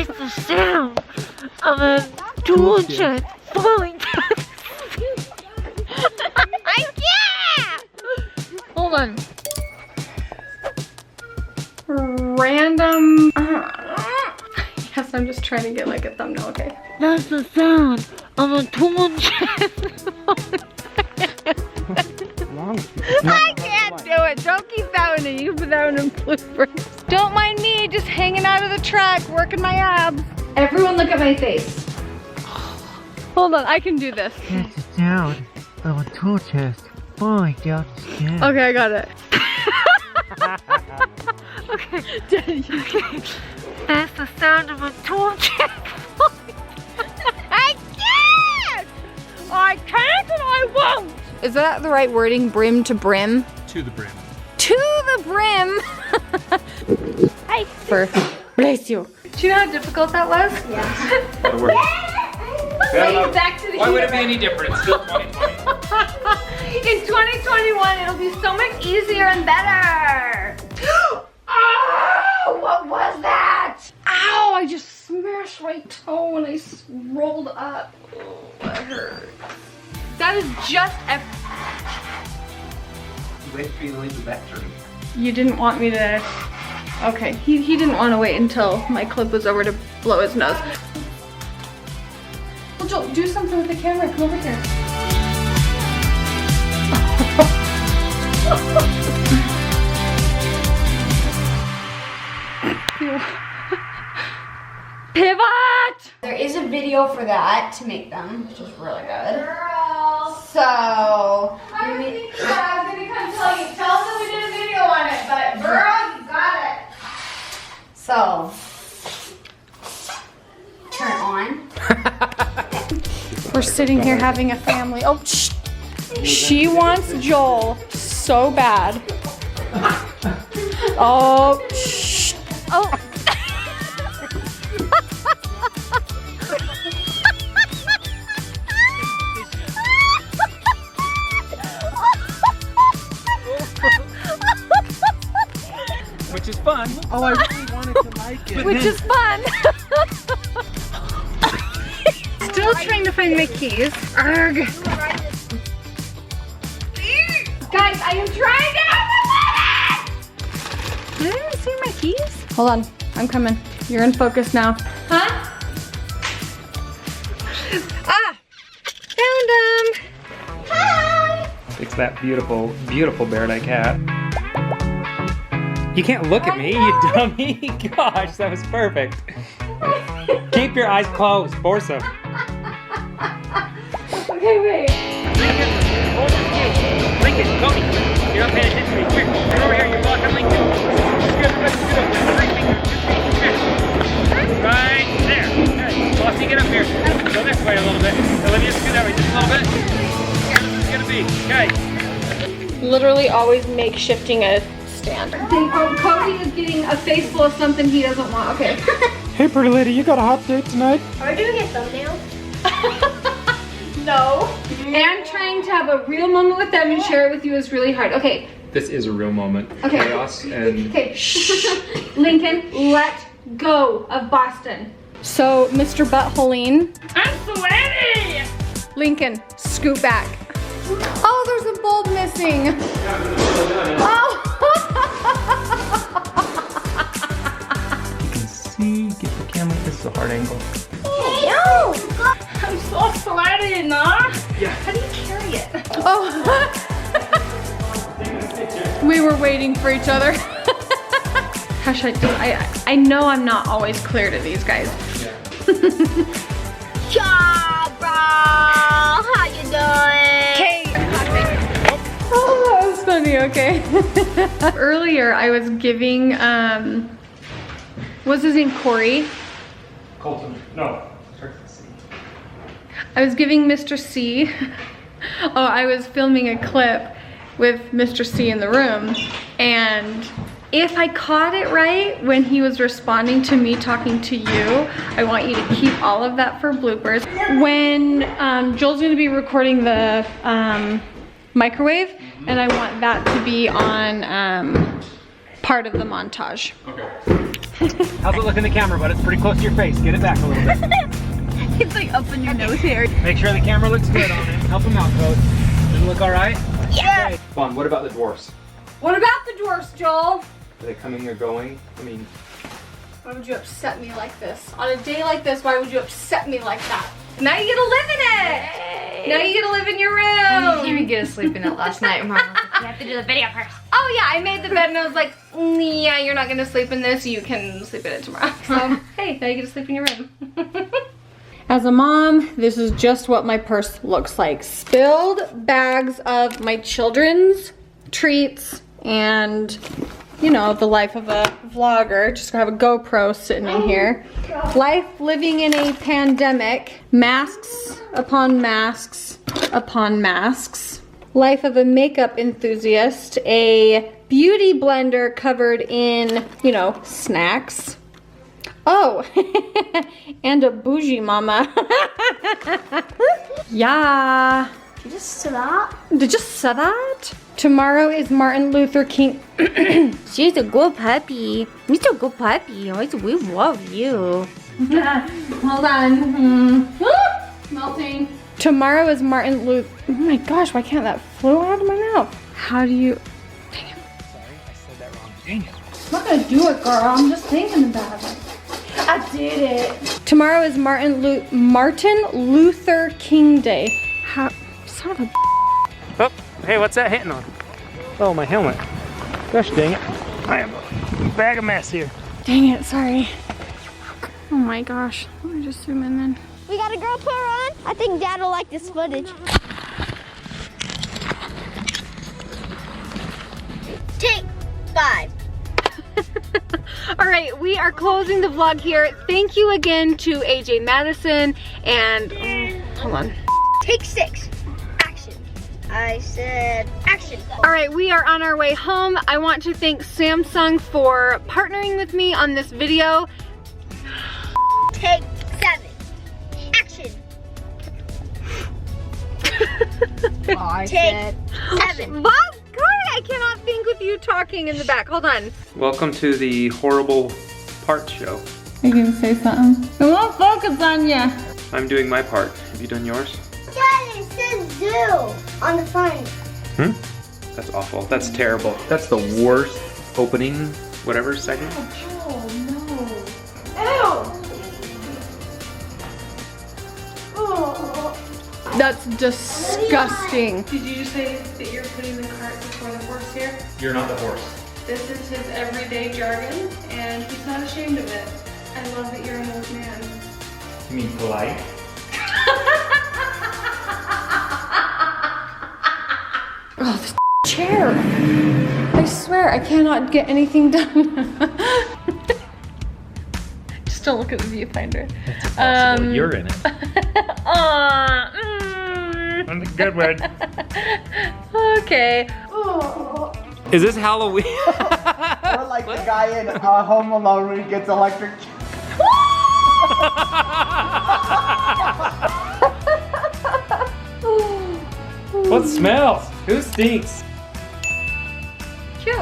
It's the sound of a tool shed falling down. I can't! Hold on. Random. Yes, I'm just trying to get like a thumbnail, okay. That's the sound of a tool shed. I can't do it. Don't keep that one in. You put that one in bloopers. Don't mind me, just hanging out of the truck, working my abs. Everyone look at my face. Hold on, I can do this. That's the sound of a tool chest falling down the stairs. Okay, I got it. Okay. Okay. That's the sound of a tool chest falling down. I can't! I can't and I won't! Is that the right wording? Brim to brim? To the brim. To the brim! Hi. Bless you. Do you know how difficult that was? Yeah. Back to the Why would it be any different? It's still 2020. In 2021, it'll be so much easier and better. Oh, what was that? Ow, I just smashed my toe and I rolled up. Oh, that hurt. That is just a... Wait for you to leave the bathroom. You didn't want me to... Okay, he didn't want to wait until my clip was over to blow his nose. Well, Joel, do something with the camera. Come over here. Pivot! There is a video for that to make them, which is really good. Girl! So, I was gonna come tell you. Tell them we did a video on it, but girl, you got it. so turn it on. We're sitting here having a family. Oh, shh. She wants Joel so bad. Oh, shh. Oh. Which is fun. Oh, I really wanted to like it. Which is fun. Still trying to find my keys. Arg. Guys, I am trying to open it! Did anyone see my keys? Hold on, I'm coming. You're in focus now. Huh? Ah! Found them! Hi! It's that beautiful, beautiful bear like cat. You can't look at me, you dummy. Gosh, that was perfect. Keep your eyes closed. Force them. Okay, wait. Lincoln, Cody, you're not paying attention to me. Come here. Come over here. You're blocking Lincoln. Scoot up. Right there. Good. Bossy, get up here. Go this way a little bit. Olivia, scoot that way just a little bit. Here's where it's gonna be. Okay. Literally always makeshifting a stand. Cody is getting a face full of something he doesn't want. Okay. Hey, pretty lady, you got a hot date tonight? Are we doing a thumbnail? No. And trying to have a real moment with them and share it with you is really hard. Okay. This is a real moment. Okay. Chaos and... Okay. Lincoln, let go of Boston. So, Mr. Hoellein. I'm sweaty! Lincoln, scoot back. Oh, there's a bulb missing. Oh. You can see, get the camera, this is a hard angle. No! I'm so sweaty, nah? Yeah. How do you carry it? Oh. We were waiting for each other. Gosh, I know I'm not always clear to these guys. Yeah, bro. How you doing? Okay. Oh, that was funny, okay. Earlier, I was giving, what's his name, Corey? Colton, no. I was giving Mr. C. Oh, I was filming a clip with Mr. C in the room, and if I caught it right when he was responding to me talking to you, I want you to keep all of that for bloopers. When Joel's gonna be recording the microwave, and I want that to be on part of the montage. Okay. How's it look in the camera, bud? It's pretty close to your face. Get it back a little bit. It's like up in your nose hair. Make sure the camera looks good on him. Help him out, Coach. Does it look all right? Yeah. Okay. Fun. What about the dwarfs? What about the dwarfs, Joel? Are they coming or going? I mean, Why would you upset me like this? On a day like this, why would you upset me like that? Now you get to live in it! Yay. Now you get to live in your room! I didn't even get to sleep in it last night. Mom was like, you have to do the video first. Oh yeah, I made the bed and I was like, yeah, you're not gonna sleep in this, you can sleep in it tomorrow. So, hey, now you get to sleep in your room. As a mom, this is just what my purse looks like. Spilled bags of my children's treats and, you know, the life of a vlogger. Just gonna have a GoPro sitting in here. Life living in a pandemic. Masks upon masks upon masks. Life of a makeup enthusiast. A beauty blender covered in, you know, snacks. Oh, and a bougie mama. Yeah. Did you just say that? Did you say that? Tomorrow is Martin Luther King. She's a good puppy. You're a good puppy. We love you. Hold on. Melting. Tomorrow is Martin Luther. Oh my gosh, why can't that flow out of my mouth? How do you? sorry, I said that wrong. Dang it. I'm not gonna do it, girl. I'm just thinking about it. I did it. Tomorrow is Martin Luther King Day. How? Son of a. Oh, hey, what's that hitting on? Oh, my helmet. Gosh dang it. I am a bag of mess here. Dang it, sorry. Oh my gosh. Let me just zoom in then. We got a GoPro on. I think Dad will like this footage. Take 5. All right, we are closing the vlog here. Thank you again to AJ Madison and hold on. Take 6. Action. I said action. All right, we are on our way home. I want to thank Samsung for partnering with me on this video. Take 7. Action. I Take said. 7. Bob, I cannot think with you talking in the back. Hold on. Welcome to the horrible part show. You can say something. I won't focus on you. I'm doing my part. Have you done yours? Dad, it says zoo on the front. That's awful. That's terrible. That's the worst opening, whatever, segment. That's disgusting. Did you just say that you're putting the cart before the horse here? You're not the horse. This is his everyday jargon, and he's not ashamed of it. I love that you're an old man. You mean polite? Oh, this chair. I swear I cannot get anything done. Just don't look at the viewfinder. You're in it. I'm a good one. Okay. Is this Halloween? Or like the guy in Home Alone when he gets electric. What smells? Who stinks? Cute.